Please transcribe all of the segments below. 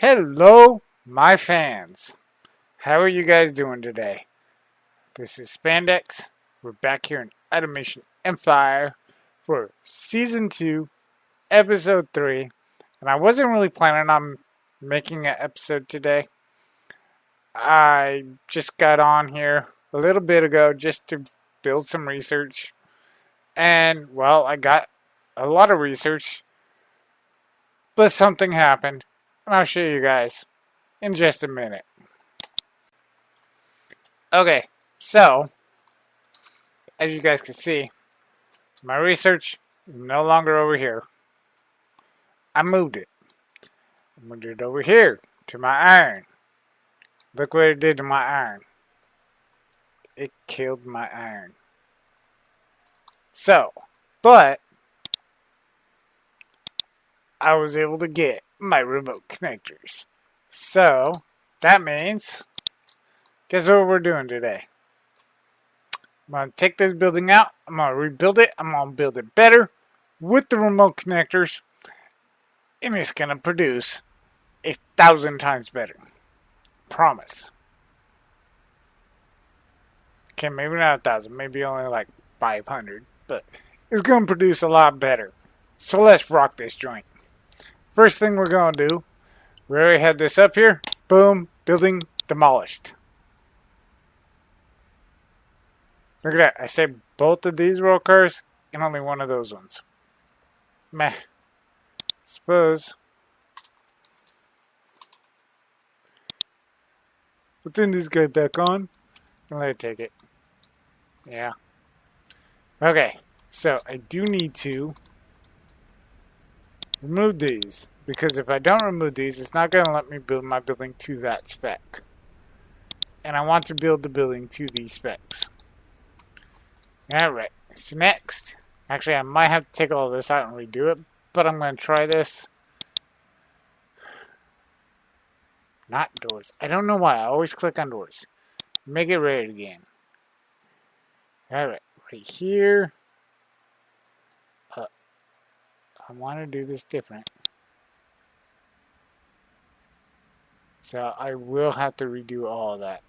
Hello, my fans. How are you guys doing today? This is Spann Dex. We're back here in Atomation Empire for Season 2, Episode 3. And I wasn't really planning on making an episode today. I just got on here a little bit ago just to build some research. And, well, I got a lot of research, but something happened. And I'll show you guys in just a minute. Okay, so as you guys can see, my research is no longer over here. I moved it. I moved it over here to my iron. Look what it did to my iron. It killed my iron. So, but I was able to get my remote connectors. So, that means, guess what we're doing today? I'm going to take this building out. I'm going to rebuild it. I'm going to build it better with the remote connectors. And it's going to produce 1,000 times better. Promise. Okay, maybe not 1,000. Maybe only like 500. But it's going to produce a lot better. So let's rock this joint. First thing we're going to do. We already had this up here. Boom. Building demolished. Look at that. I saved both of these roll cars and only one of those ones. Meh. Suppose. Put this guy back on and let it take it. Yeah. Okay. So I do need to remove these. Because if I don't remove these, it's not going to let me build my building to that spec. And I want to build the building to these specs. Alright, so next, actually I might have to take all this out and redo it, but I'm going to try this. Not doors. I don't know why, I always click on doors. Make it red again. Alright, right here. I want to do this different. So I will have to redo all of that.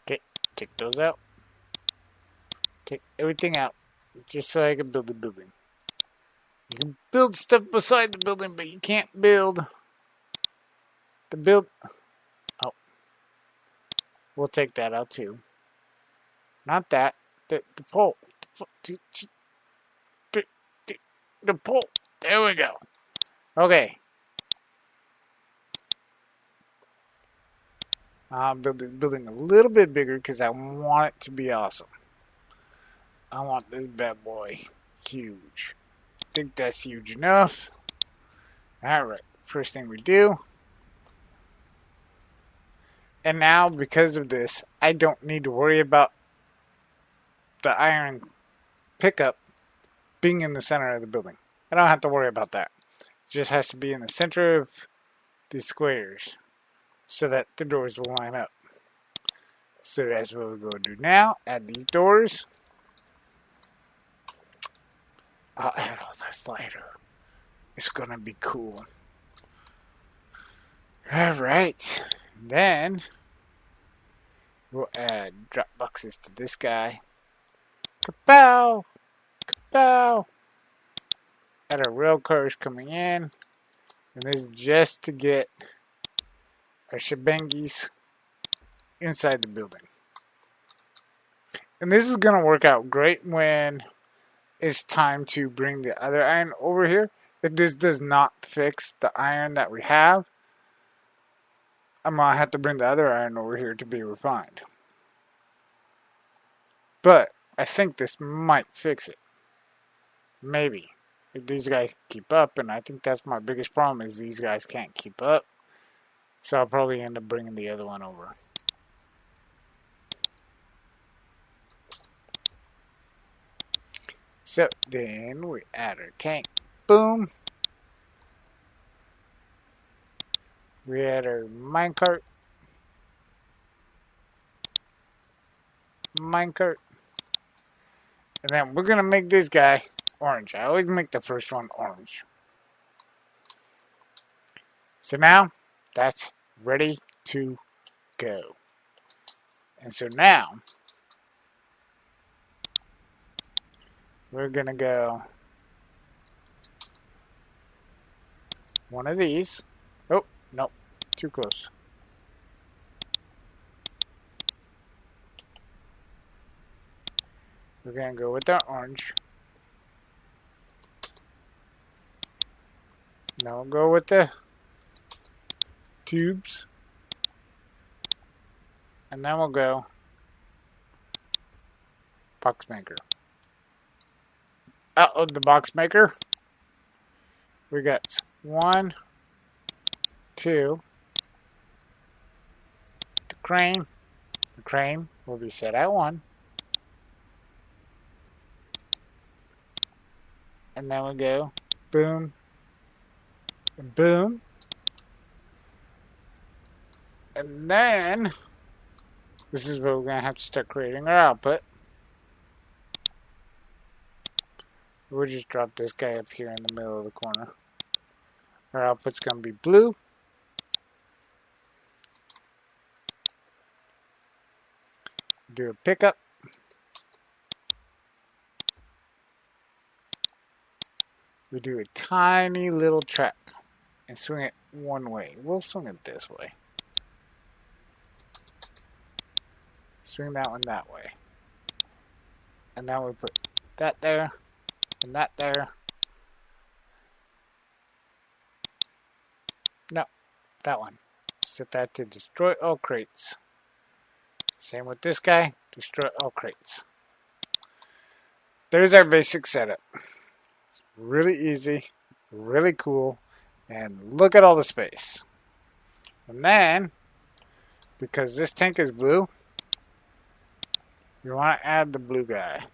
Okay, take those out. Take everything out, just so I can build the building. You can build stuff beside the building, but you can't build the build. Oh, we'll take that out too. Not that. The pole. The pole. There we go. Okay. I'm building a little bit bigger because I want it to be awesome. I want this bad boy huge. I think that's huge enough. Alright. First thing we do. And now, because of this, I don't need to worry about the iron pickup being in the center of the building. I don't have to worry about that. It just has to be in the center of the squares so that the doors will line up. So that's what we're going to do now. Add these doors. I'll add all this later. It's going to be cool. Alright. Then we'll add drop boxes to this guy. Kapow! Kapow! Add our rail cars coming in. And this is just to get our shebangis inside the building. And this is going to work out great when it's time to bring the other iron over here. If this does not fix the iron that we have, I'm going to have to bring the other iron over here to be refined. But I think this might fix it. Maybe. If these guys keep up, and I think that's my biggest problem is these guys can't keep up. So I'll probably end up bringing the other one over. So then we add our tank. Boom. We add our minecart. minecart. And then we're going to make this guy orange. I always make the first one orange. So now, that's ready to go. And so now, we're going to go one of these. Oh, no, too close. We're going to go with our orange. Now we'll go with the tubes. And then we'll go box maker. Uh-oh, the box maker. We got 1, 2. The crane. The crane will be set at 1. And then we go boom and boom. And then this is where we're going to have to start creating our output. We'll just drop this guy up here in the middle of the corner. Our output's going to be blue. Do a pickup. We do a tiny little track and swing it one way. We'll swing it this way. Swing that one that way. And now we put that there and that there. No, that one. Set that to destroy all crates. Same with this guy. Destroy all crates. There's our basic setup. It's really easy, really cool, and look at all the space. And then, because this tank is blue, you want to add the blue guy.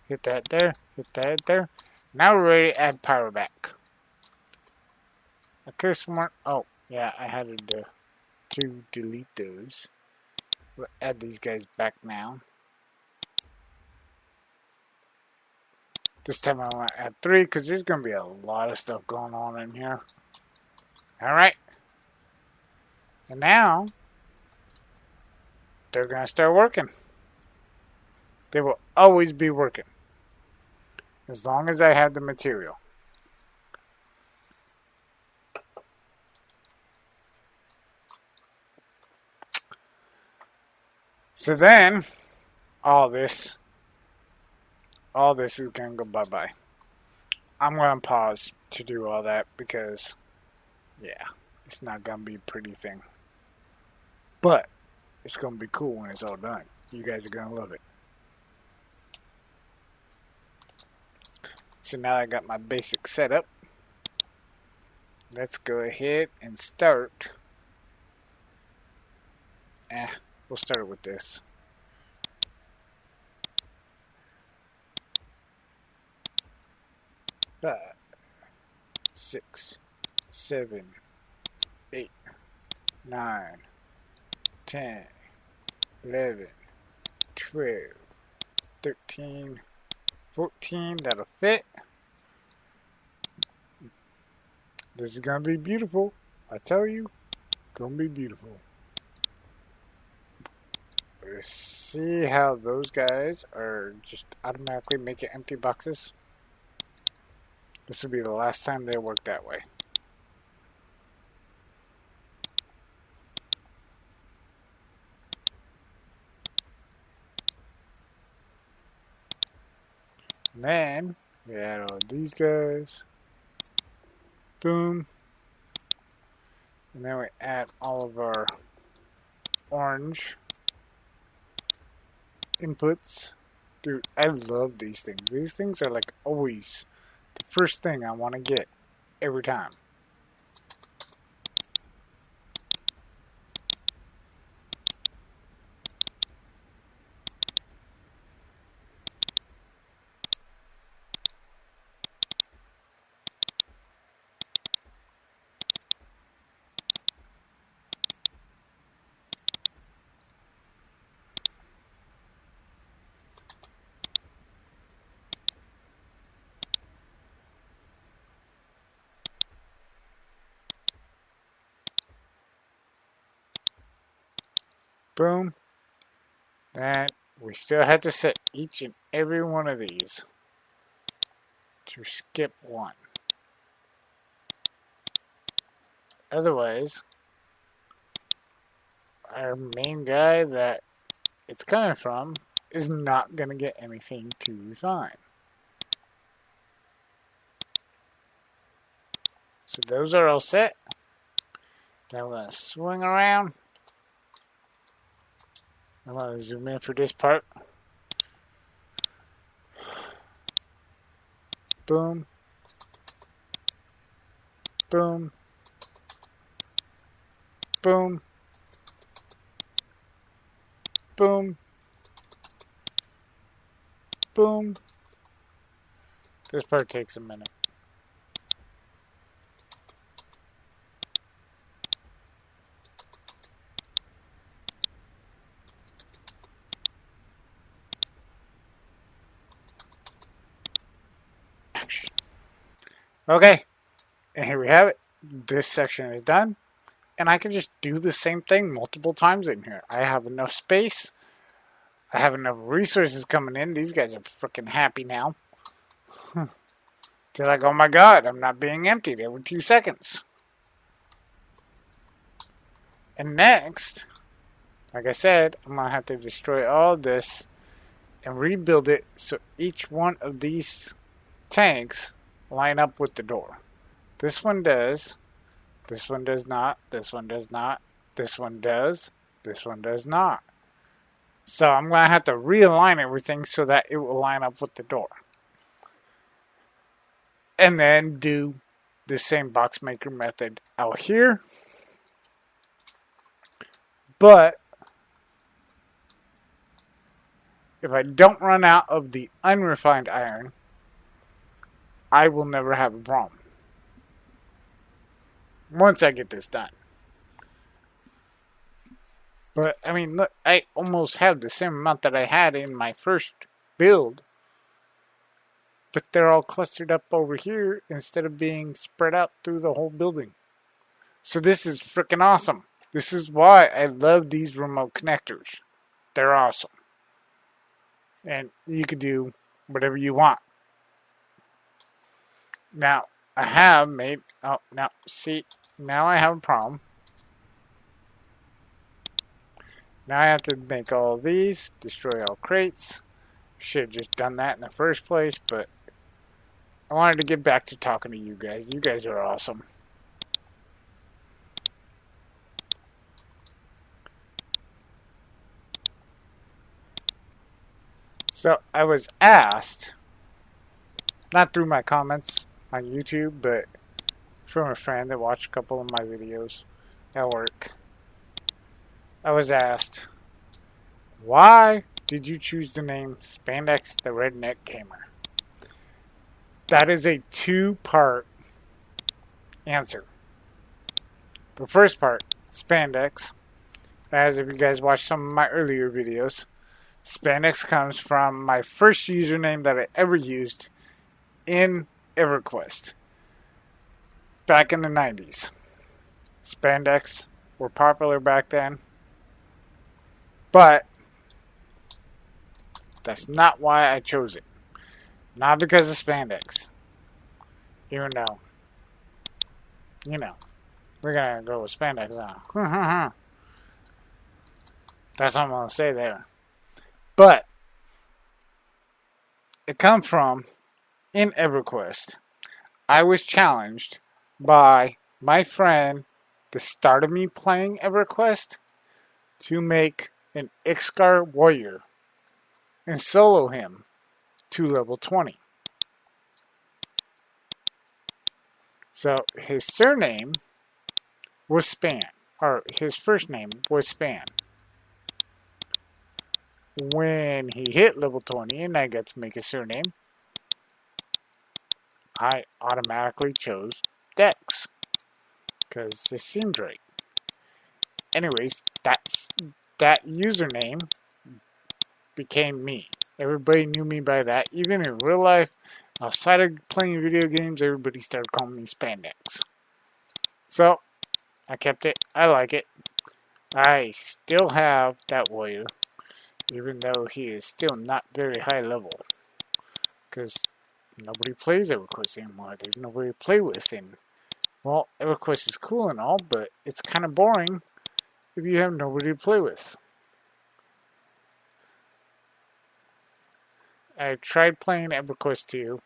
Hit that there, hit that there. Now we're ready to add power back. I could have sworn, oh, yeah, I had to delete those. We'll add these guys back now. This time I want to add 3 because there's going to be a lot of stuff going on in here. Alright. And now, they're going to start working. They will always be working. As long as I have the material. So then, all this is going to go bye-bye. I'm going to pause to do all that because, yeah, it's not going to be a pretty thing. But, it's going to be cool when it's all done. You guys are going to love it. So now I got my basic setup. Let's go ahead and start. We'll start with this. Five, 6, 7, 8, 9, 10, 11, 12, 13, 14. That'll fit. This is gonna be beautiful. I tell you, gonna be beautiful. Let's see how those guys are just automatically making empty boxes. This will be the last time they work that way. And then we add all these guys. Boom. And then we add all of our orange inputs. Dude, I love these things. These things are like always the first thing I want to get every time. Boom. Then we still had to set each and every one of these to skip one. Otherwise, our main guy that it's coming from is not going to get anything to refine. So those are all set. Now we're going to swing around. I'm going to zoom in for this part. Boom. Boom. Boom. Boom. Boom. This part takes a minute. Okay, and here we have it. This section is done, and I can just do the same thing multiple times in here. I have enough space. I have enough resources coming in. These guys are freaking happy now. They're like, oh my god, I'm not being emptied every 2 seconds. And next, like I said, I'm going to have to destroy all this and rebuild it so each one of these tanks line up with the door. This one does. This one does not. This one does not. This one does. This one does not. So I'm going to have to realign everything so that it will line up with the door. And then do the same box maker method out here. But if I don't run out of the unrefined iron, I will never have a problem. Once I get this done. But, I mean, look, I almost have the same amount that I had in my first build. But they're all clustered up over here instead of being spread out through the whole building. So this is freaking awesome. This is why I love these remote connectors. They're awesome. And you can do whatever you want. Now, I have made... Oh, now, see, now I have a problem. Now I have to make all these, destroy all crates. Should have just done that in the first place, but I wanted to get back to talking to you guys. You guys are awesome. So, I was asked, not through my comments on YouTube, but from a friend that watched a couple of my videos at work. I was asked, why did you choose the name Spann Dex the Redneck Gamer? That is a 2-part answer. The first part, Spann Dex, as if you guys watched some of my earlier videos, Spann Dex comes from my first username that I ever used in EverQuest back in the 90s. Spann Dex were popular back then, but that's not why I chose it. Not because of Spann Dex. Even though, you know, we're gonna go with Spann Dex now. That's what I'm gonna say there. But it comes from, in EverQuest, I was challenged by my friend, the start of me playing EverQuest, to make an Ixcar warrior and solo him to level 20. So his surname was Spann, or his first name was Spann. When he hit level 20 and I got to make a surname, I automatically chose Dex, because this seemed right. Anyways, that username became me. Everybody knew me by that. Even in real life, outside of playing video games, everybody started calling me Spann Dex. So, I kept it. I like it. I still have that warrior, even though he is still not very high level. Because nobody plays EverQuest anymore. There's nobody to play with. And, well, EverQuest is cool and all, but it's kind of boring if you have nobody to play with. I tried playing EverQuest 2.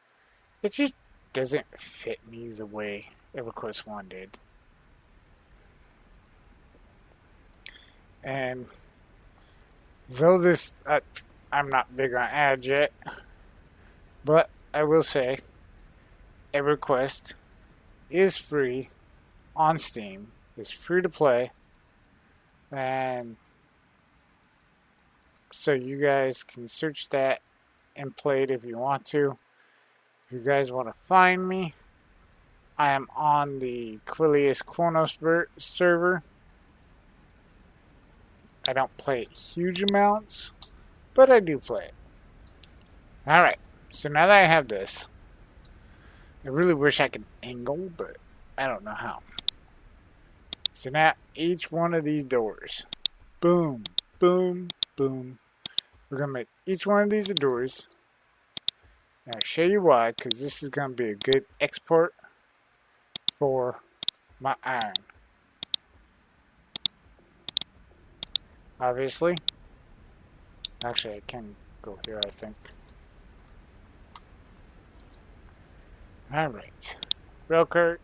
It just doesn't fit me the way EverQuest 1 did. And though this, I'm not big on ads yet, but I will say EverQuest is free on Steam. It's free to play. And so you guys can search that and play it if you want to. If you guys want to find me, I am on the Quilius Kronos server. I don't play it huge amounts, but I do play it. Alright, so now that I have this, I really wish I could angle, but I don't know how. So now each one of these doors, boom, boom, boom. We're going to make each one of these doors. And I'll show you why, because this is going to be a good export for my iron. Obviously. Actually, I can go here, I think. Alright. Brokers.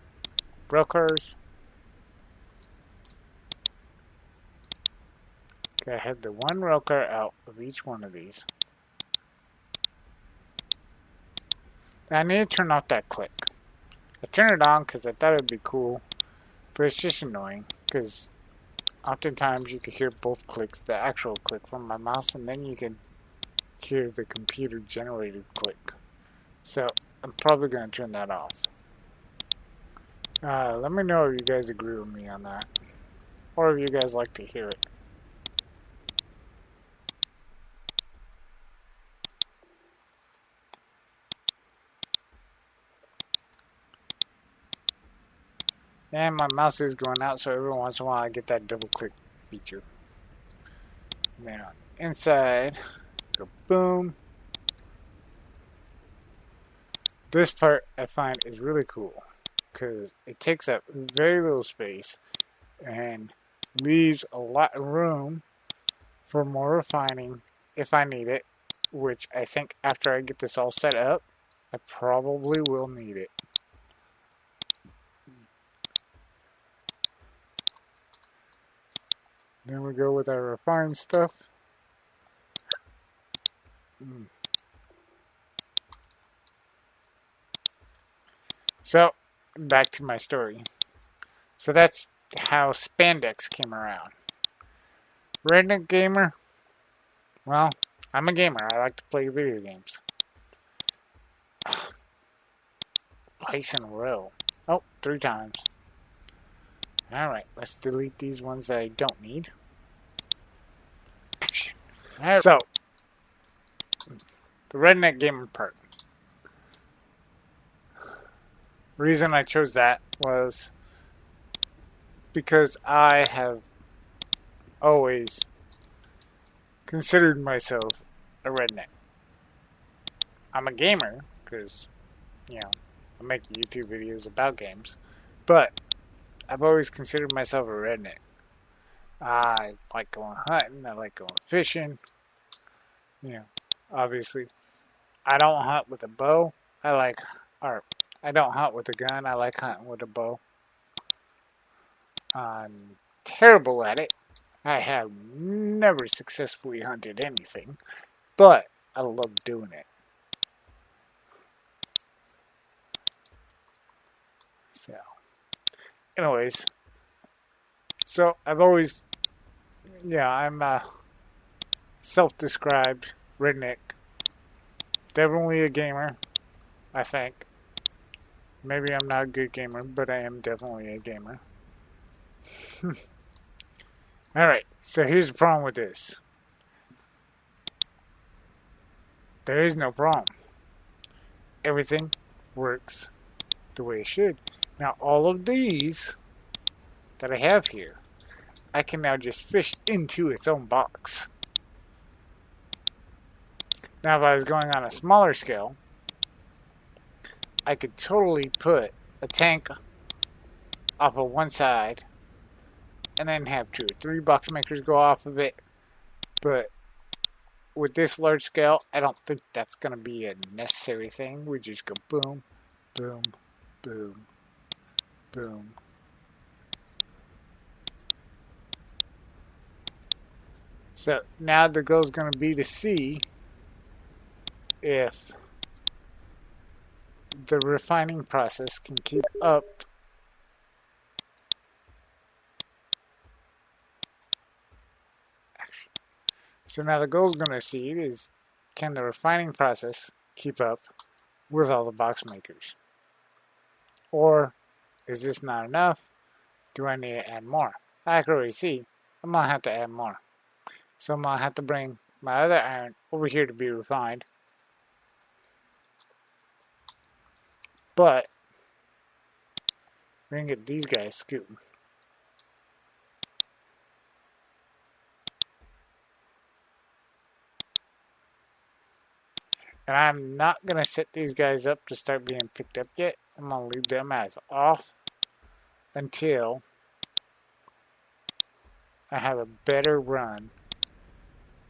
Okay, I have the one broker out of each one of these. I need to turn off that click. I turned it on because I thought it would be cool, but it's just annoying because oftentimes you can hear both clicks, the actual click from my mouse, and then you can hear the computer generated click. So I'm probably going to turn that off. Let me know if you guys agree with me on that, or if you guys like to hear it. And my mouse is going out, so every once in a while I get that double click feature. And then on the inside, go boom. This part I find is really cool because it takes up very little space and leaves a lot of room for more refining if I need it, which I think after I get this all set up, I probably will need it. Then we go with our refined stuff. So, back to my story. So that's how Spann Dex came around. Redneck gamer? Well, I'm a gamer. I like to play video games. Twice in a row. Oh, 3 times. Alright, let's delete these ones that I don't need. So, the redneck gamer part. The reason I chose that was because I have always considered myself a redneck. I'm a gamer because, you know, I make YouTube videos about games, but I've always considered myself a redneck. I like going hunting, I like going fishing. You know, obviously, I don't hunt with a bow. I don't hunt with a gun. I like hunting with a bow. I'm terrible at it. I have never successfully hunted anything, but I love doing it. So, anyways, so I've always, I'm a self-described redneck. Definitely a gamer, I think. Maybe I'm not a good gamer, but I am definitely a gamer. Alright, so here's the problem with this. There is no problem. Everything works the way it should. Now, all of these that I have here, I can now just fish into its own box. Now if I was going on a smaller scale, I could totally put a tank off of one side and then have 2 or 3 box makers go off of it. But with this large scale, I don't think that's going to be a necessary thing. We just go boom, boom, boom, boom. So now the goal is going to be to see if the refining process can keep up So now the goal is going to see is, can the refining process keep up with all the box makers? Or is this not enough? Do I need to add more? I can already see I'm going to have to add more. So I'm going to have to bring my other iron over here to be refined. But we're going to get these guys scooting. And I'm not going to set these guys up to start being picked up yet. I'm going to leave them as off until I have a better run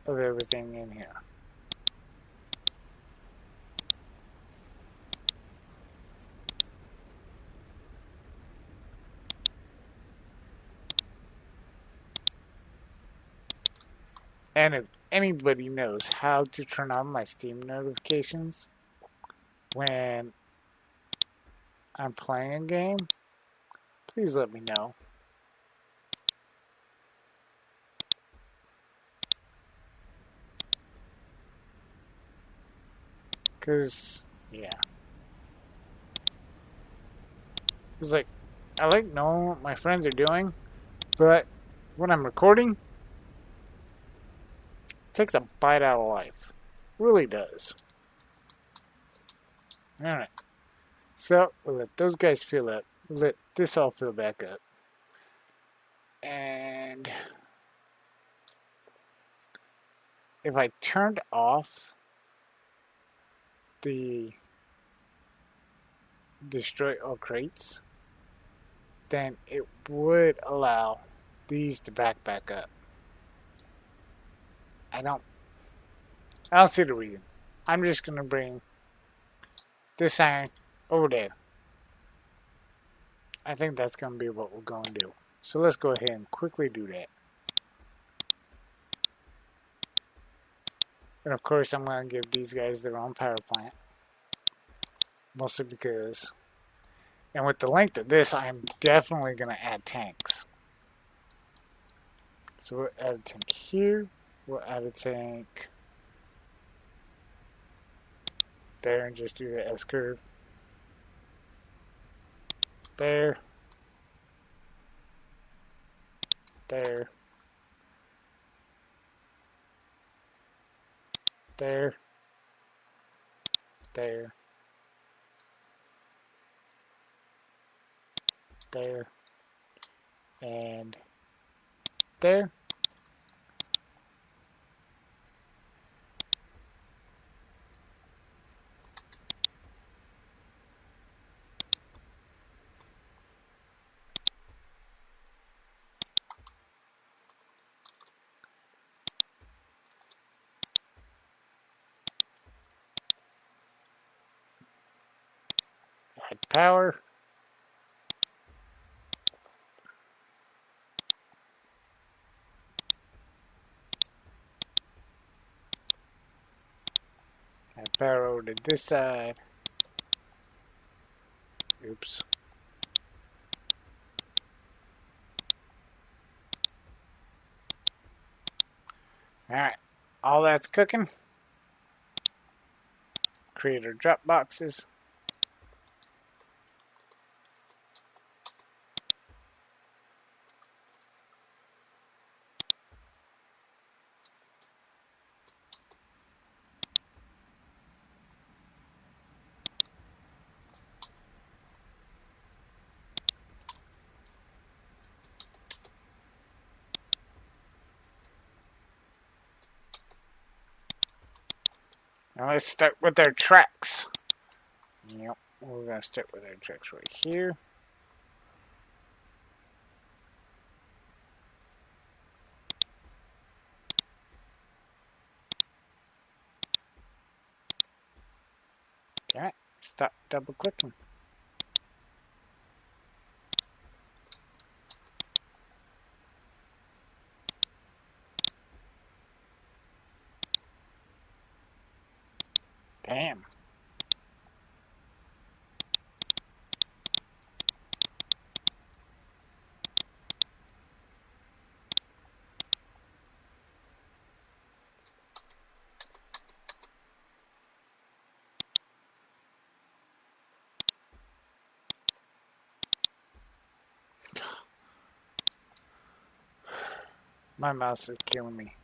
of everything in here. And if anybody knows how to turn on my Steam notifications when I'm playing a game, please let me know. Because, yeah. It's like, I like knowing what my friends are doing, but when I'm recording, it takes a bite out of life. Really does. Alright. So, we'll let those guys fill up. We'll let this all fill back up. And if I turned off the destroy all crates, then it would allow these to back up. I don't see the reason. I'm just gonna bring this iron over there. I think that's gonna be what we're gonna do. So let's go ahead and quickly do that. And of course I'm gonna give these guys their own power plant. Mostly because, and with the length of this, I'm definitely gonna add tanks. So we'll add a tank here. We'll add a tank there and just do the S curve. There. There. There. There. There. And there. Add power. Add power over to this side. Oops. Alright. All that's cooking. Create our drop boxes. Now let's start with our tracks. Yep, we're going to start with our tracks right here. Okay, stop double clicking. Damn. My mouse is killing me.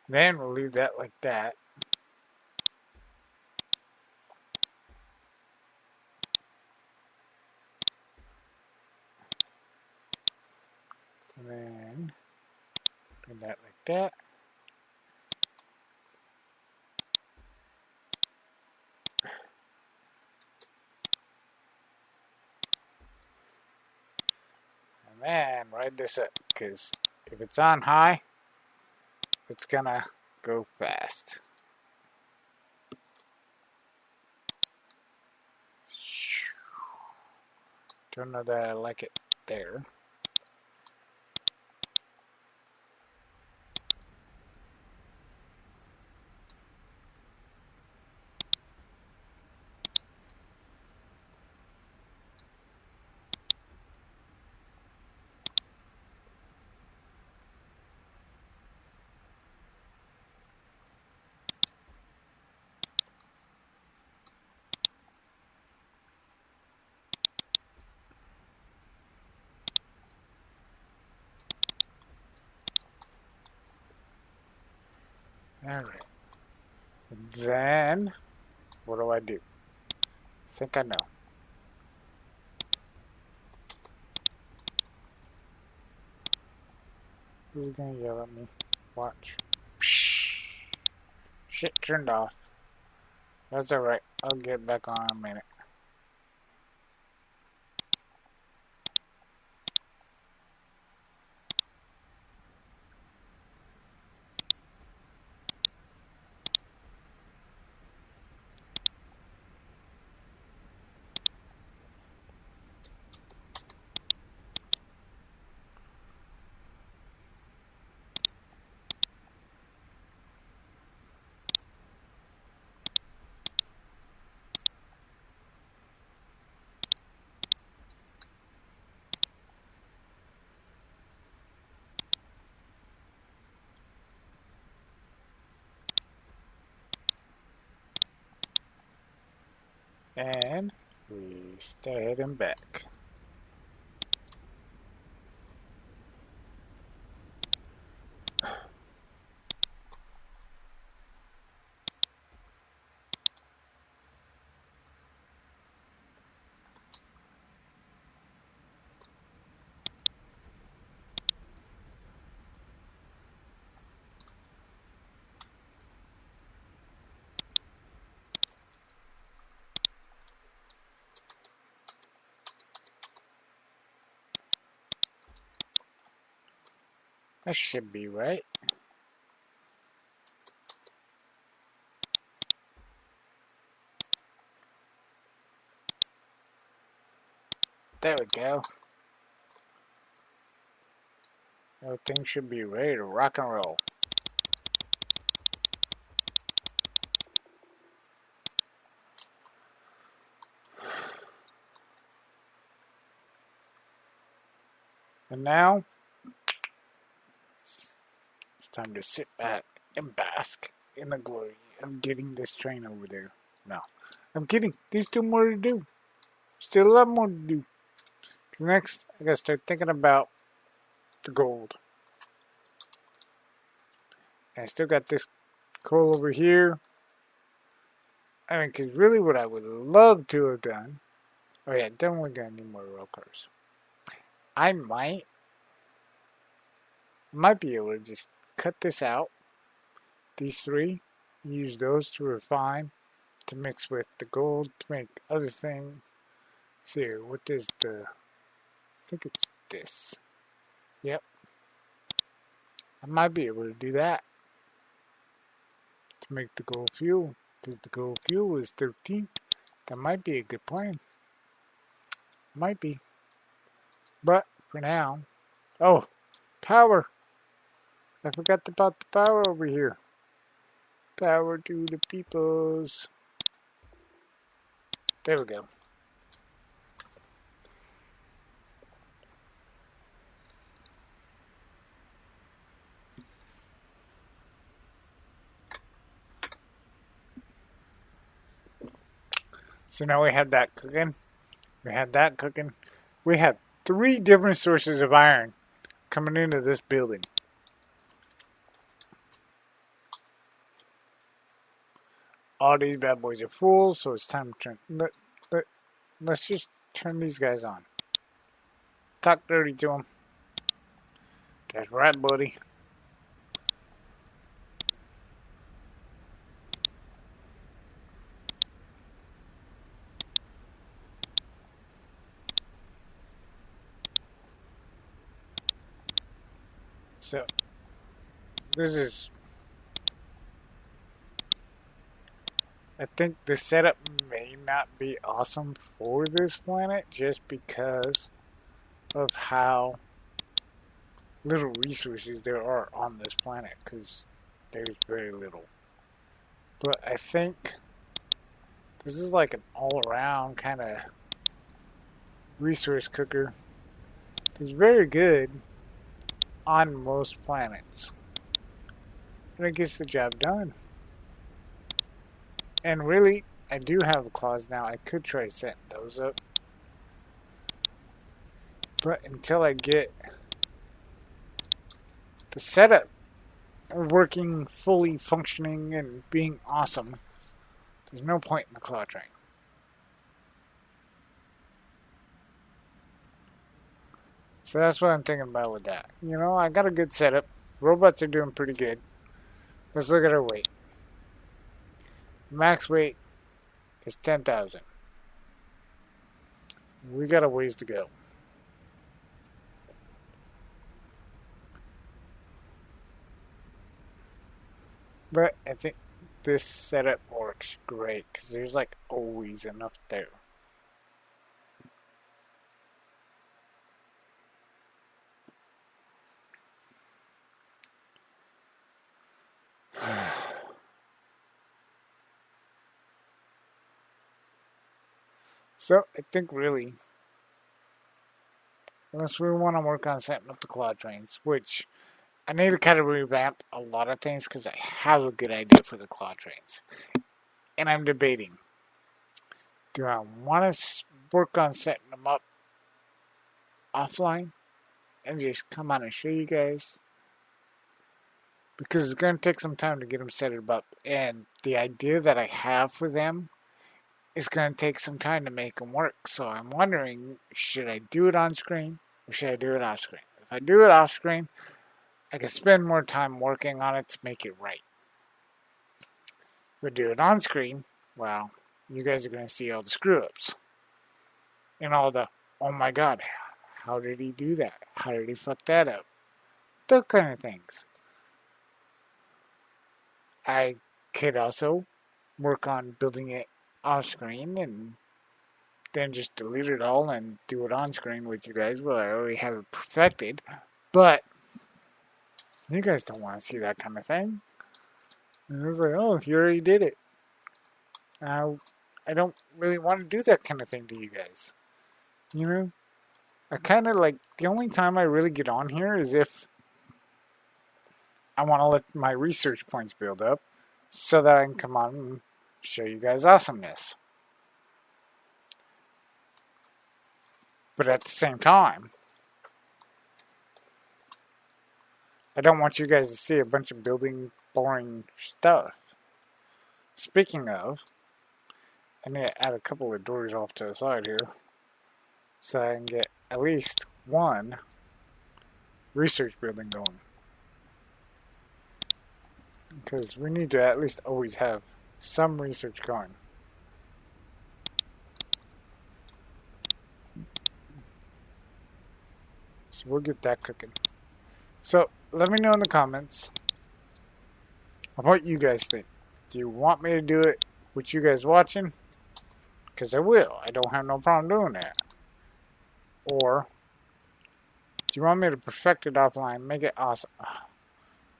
Then we'll leave that like that. And then do that like that. And then ride this up, because if it's on high, it's gonna go fast. Don't know that I like it there. Alright. Then, what do I do? I think I know. Who's gonna yell at me? Watch. Psh! Shit turned off. That's alright. I'll get back on in a minute. And we start heading back. That should be right. There we go. Everything should be ready to rock and roll. And now, time to sit back and bask in the glory of getting this train over there. No, I'm kidding. There's still more to do. Still a lot more to do. Next, I gotta start thinking about the gold. And I still got this coal over here. I mean, because really what I would love to have done. Oh yeah, don't we got any more rail cars? I might be able to just cut this out. These three, use those to refine, to mix with the gold, to make other things. See here, what is the, I think it's this. Yep. I might be able to do that. To make the gold fuel. Because the gold fuel is 13. That might be a good plan. Might be. But, for now. Oh! Power! I forgot about the power over here. Power to the peoples. There we go. So now we have that cooking. We had that cooking. We have 3 different sources of iron coming into this building. All these bad boys are full, so it's time to turn. Let's just turn these guys on. Talk dirty to them. That's right, buddy. So, this is... I think the setup may not be awesome for this planet just because of how little resources there are on this planet, because there's very little. But I think this is like an all-around kind of resource cooker. It's very good on most planets. And it gets the job done. And really, I do have claws now. I could try setting those up. But until I get the setup working, fully functioning, and being awesome, there's no point in the claw train. So that's what I'm thinking about with that. You know, I got a good setup. Robots are doing pretty good. Let's look at our weight. Max weight is 10,000. We got a ways to go. But I think this setup works great because there's like always enough there. So I think really, unless we want to work on setting up the claw trains, which I need to kind of revamp a lot of things because I have a good idea for the claw trains. And I'm debating, do I want to work on setting them up offline and just come on and show you guys? Because it's going to take some time to get them set up. And the idea that I have for them is going to take some time to make them work. So I'm wondering, should I do it on screen or should I do it off screen? If I do it off screen, I can spend more time working on it to make it right. If I do it on screen, well, you guys are going to see all the screw-ups. And all the, oh my god, how did he do that? How did he fuck that up? Those kind of things. I could also work on building it off screen and then just delete it all and do it on screen with you guys. Well, I already have it perfected, but you guys don't want to see that kind of thing. And I was like, oh, you already did it. I don't really want to do that kind of thing to you guys. You know? I kind of like, the only time I really get on here is if I want to let my research points build up so that I can come on and show you guys awesomeness. But at the same time, I don't want you guys to see a bunch of building boring stuff. Speaking of, I need to add a couple of doors off to the side here so I can get at least one research building going. Because we need to at least always have some research going. So we'll get that cooking. So let me know in the comments what you guys think. Do you want me to do it with you guys watching? Because I will. I don't have no problem doing that. Or do you want me to perfect it offline, make it awesome?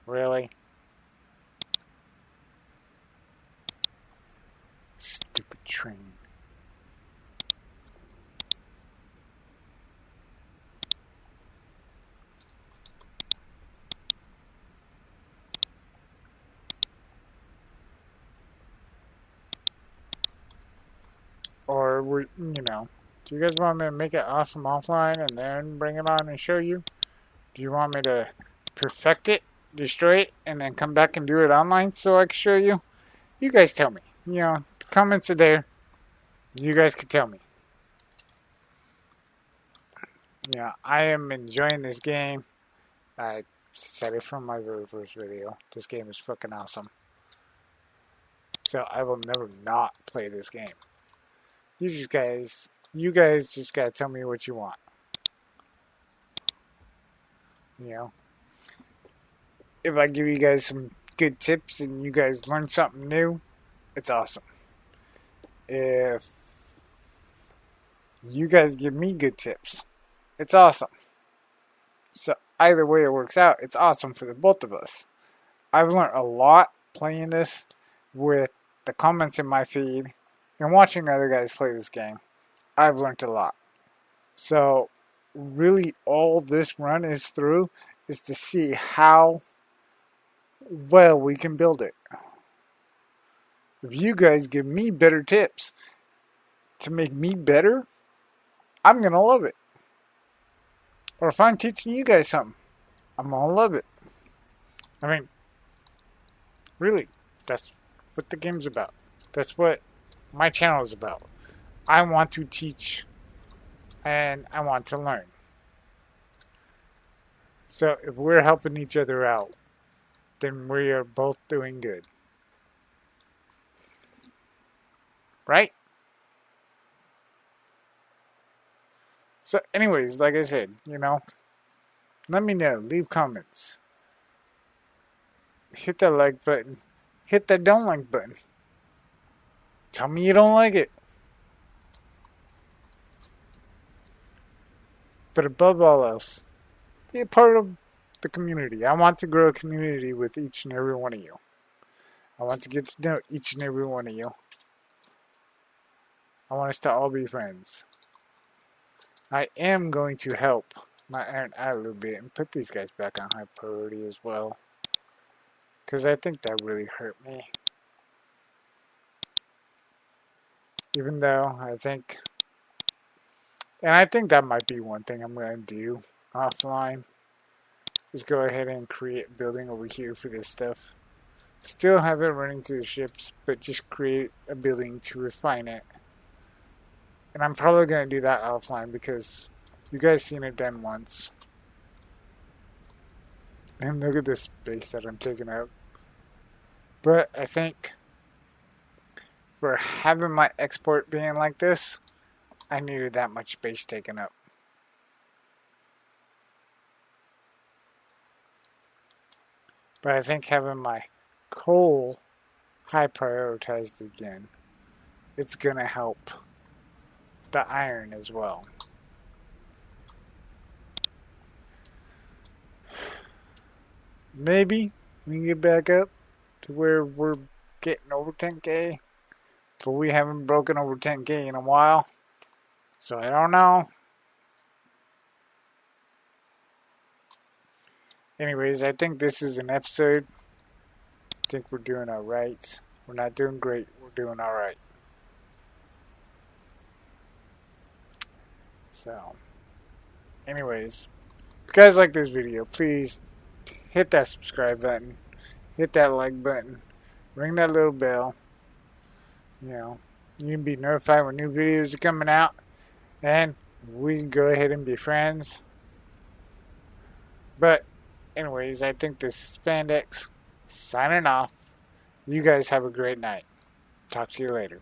Really? Stupid train. Or, do you guys want me to make it awesome offline and then bring it on and show you? Do you want me to perfect it, destroy it, and then come back and do it online so I can show you? You guys tell me. The comments are there. You guys can tell me. I am enjoying this game. I said it from my very first video. This game is fucking awesome. So I will never not play this game. You guys just gotta tell me what you want. If I give you guys some good tips and you guys learn something new, it's awesome. If you guys give me good tips, it's awesome. So either way it works out, it's awesome for the both of us. I've learned a lot playing this with the comments in my feed and watching other guys play this game. I've learned a lot. So really all this run is through is to see how well we can build it. If you guys give me better tips to make me better, I'm gonna love it. Or if I'm teaching you guys something, I'm gonna love it. I mean, really, that's what the game's about. That's what my channel is about. I want to teach and I want to learn. So if we're helping each other out, then we are both doing good. Right? So anyways, like I said, let me know. Leave comments. Hit that like button. Hit that don't like button. Tell me you don't like it. But above all else, be a part of the community. I want to grow a community with each and every one of you. I want to get to know each and every one of you. I want us to all be friends. I am going to help my iron out a little bit and put these guys back on high priority as well. Because I think that really hurt me. Even though I think that might be one thing I'm going to do offline. Is go ahead and create a building over here for this stuff. Still have it running to the ships, but just create a building to refine it. And I'm probably going to do that offline because you guys seen it done once. And look at this space that I'm taking up. But I think for having my export being like this, I needed that much space taken up. But I think having my coal high prioritized again, it's going to help the iron as well. Maybe we can get back up to where we're getting over 10K, but we haven't broken over 10K in a while, so I don't know. Anyways, I think this is an episode. I think we're doing alright. We're not doing great. We're doing alright. So, anyways, if you guys like this video, please hit that subscribe button, hit that like button, ring that little bell. You know, you can be notified when new videos are coming out, and we can go ahead and be friends. But, anyways, I think this is Spann Dex signing off. You guys have a great night. Talk to you later.